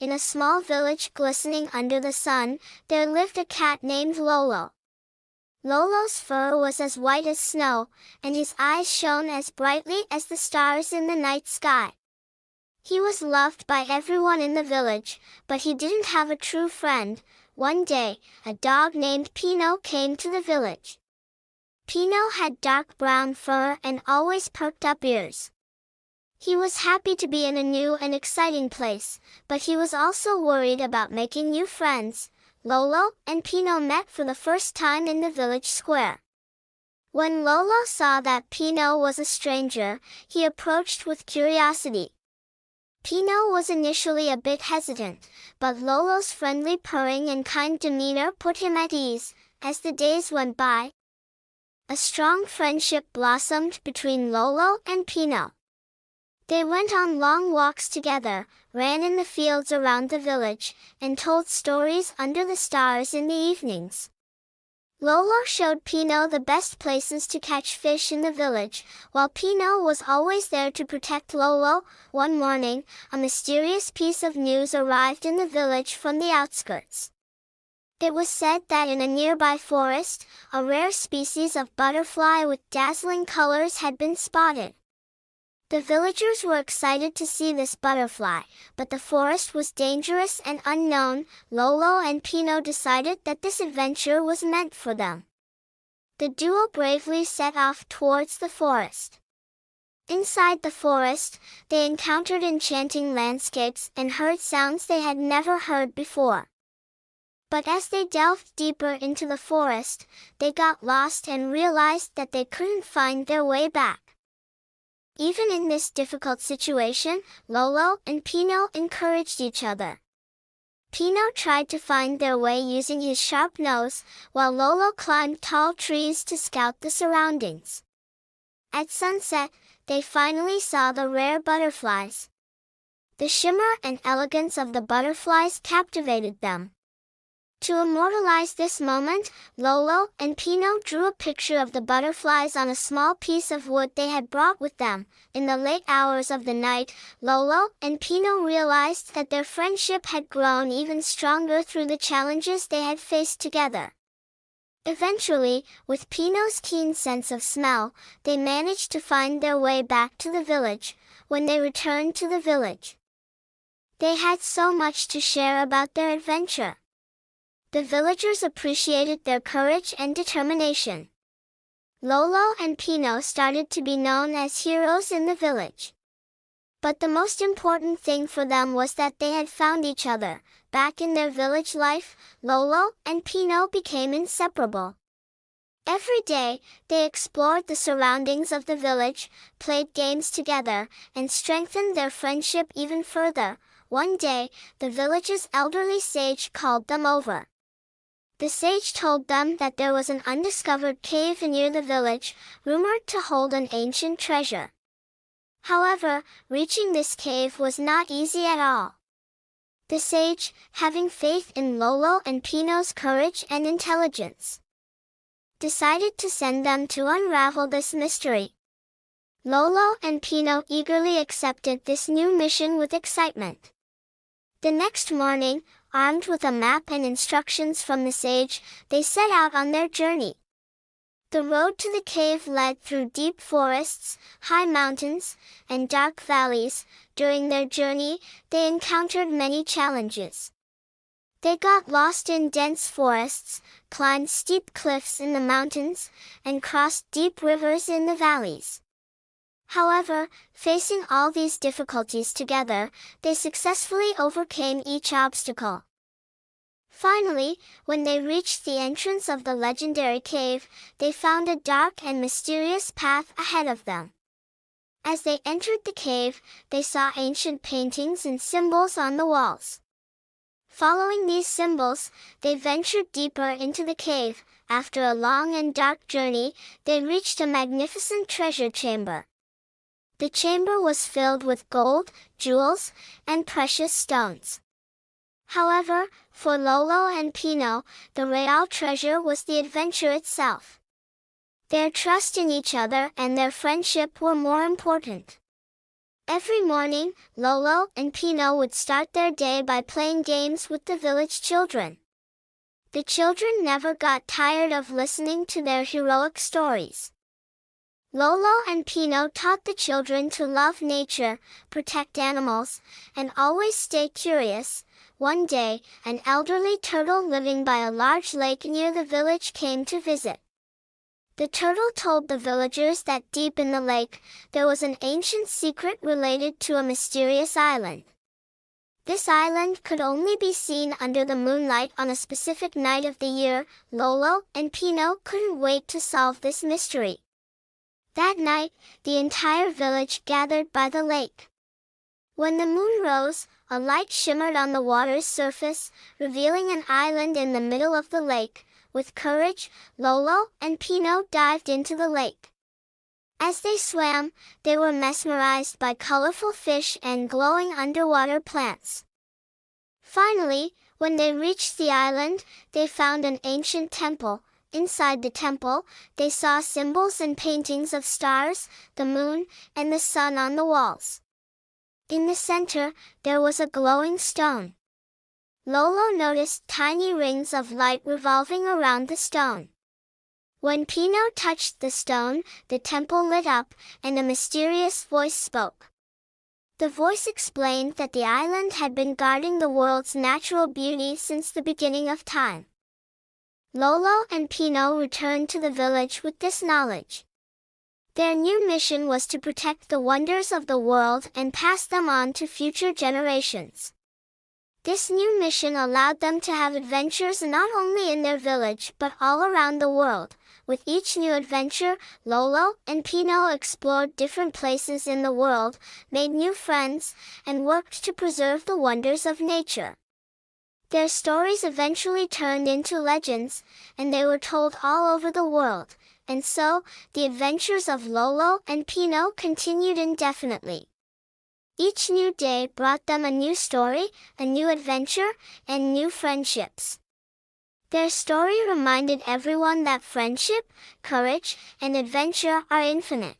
in a small village glistening under the sun, there lived a cat named Lolo. Lolo's fur was as white as snow, and his eyes shone as brightly as the stars in the night sky. He was loved by everyone in the village, but he didn't have a true friend. One day, a dog named Pino came to the village. Pino had dark brown fur and always perked up ears. He was happy to be in a new and exciting place, but he was also worried about making new friends. Lolo and Pino met for the first time in the village square. When Lolo saw that Pino was a stranger, he approached with curiosity. Pino was initially a bit hesitant, but Lolo's friendly purring and kind demeanor put him at ease. As the days went by, a strong friendship blossomed between Lolo and Pino. They went on long walks together, ran in the fields around the village, and told stories under the stars in the evenings. Lolo showed Pino the best places to catch fish in the village, while Pino was always there to protect Lolo. One morning, a mysterious piece of news arrived in the village from the outskirts. It was said that in a nearby forest, a rare species of butterfly with dazzling colors had been spotted. The villagers were excited to see this butterfly, but the forest was dangerous and unknown. Lolo and Pino decided that this adventure was meant for them. The duo bravely set off towards the forest. Inside the forest, they encountered enchanting landscapes and heard sounds they had never heard before. But as they delved deeper into the forest, they got lost and realized that they couldn't find their way back. Even in this difficult situation, Lolo and Pino encouraged each other. Pino tried to find their way using his sharp nose, while Lolo climbed tall trees to scout the surroundings. At sunset, they finally saw the rare butterflies. The shimmer and elegance of the butterflies captivated them. To immortalize this moment, Lolo and Pino drew a picture of the butterflies on a small piece of wood they had brought with them. In the late hours of the night, Lolo and Pino realized that their friendship had grown even stronger through the challenges they had faced together. Eventually, with Pino's keen sense of smell, they managed to find their way back to the village. When they returned to the village, they had so much to share about their adventure. The villagers appreciated their courage and determination. Lolo and Pino started to be known as heroes in the village. But the most important thing for them was that they had found each other. Back in their village life, Lolo and Pino became inseparable. Every day, they explored the surroundings of the village, played games together, and strengthened their friendship even further. One day, the village's elderly sage called them over. The sage told them that there was an undiscovered cave near the village, rumored to hold an ancient treasure. However, reaching this cave was not easy at all. The sage, having faith in Lolo and Pino's courage and intelligence, decided to send them to unravel this mystery. Lolo and Pino eagerly accepted this new mission with excitement. The next morning, armed with a map and instructions from the sage, they set out on their journey. The road to the cave led through deep forests, high mountains, and dark valleys. During their journey, they encountered many challenges. They got lost in dense forests, climbed steep cliffs in the mountains, and crossed deep rivers in the valleys. However, facing all these difficulties together, they successfully overcame each obstacle. Finally, when they reached the entrance of the legendary cave, they found a dark and mysterious path ahead of them. As they entered the cave, they saw ancient paintings and symbols on the walls. Following these symbols, they ventured deeper into the cave. After a long and dark journey, they reached a magnificent treasure chamber. The chamber was filled with gold, jewels, and precious stones. However, for Lolo and Pino, the real treasure was the adventure itself. Their trust in each other and their friendship were more important. Every morning, Lolo and Pino would start their day by playing games with the village children. The children never got tired of listening to their heroic stories. Lolo and Pino taught the children to love nature, protect animals, and always stay curious. One day, an elderly turtle living by a large lake near the village came to visit. The turtle told the villagers that deep in the lake, there was an ancient secret related to a mysterious island. This island could only be seen under the moonlight on a specific night of the year. Lolo and Pino couldn't wait to solve this mystery. That night, the entire village gathered by the lake. When the moon rose, a light shimmered on the water's surface, revealing an island in the middle of the lake. With courage, Lolo and Pino dived into the lake. As they swam, they were mesmerized by colorful fish and glowing underwater plants. Finally, when they reached the island, they found an ancient temple. Inside the temple, they saw symbols and paintings of stars, the moon, and the sun on the walls. In the center, there was a glowing stone. Lolo noticed tiny rings of light revolving around the stone. When Pino touched the stone, the temple lit up, and a mysterious voice spoke. The voice explained that the island had been guarding the world's natural beauty since the beginning of time. Lolo and Pino returned to the village with this knowledge. Their new mission was to protect the wonders of the world and pass them on to future generations. This new mission allowed them to have adventures not only in their village but all around the world. With each new adventure, Lolo and Pino explored different places in the world, made new friends, and worked to preserve the wonders of nature. Their stories eventually turned into legends, and they were told all over the world, and so, the adventures of Lolo and Pino continued indefinitely. Each new day brought them a new story, a new adventure, and new friendships. Their story reminded everyone that friendship, courage, and adventure are infinite.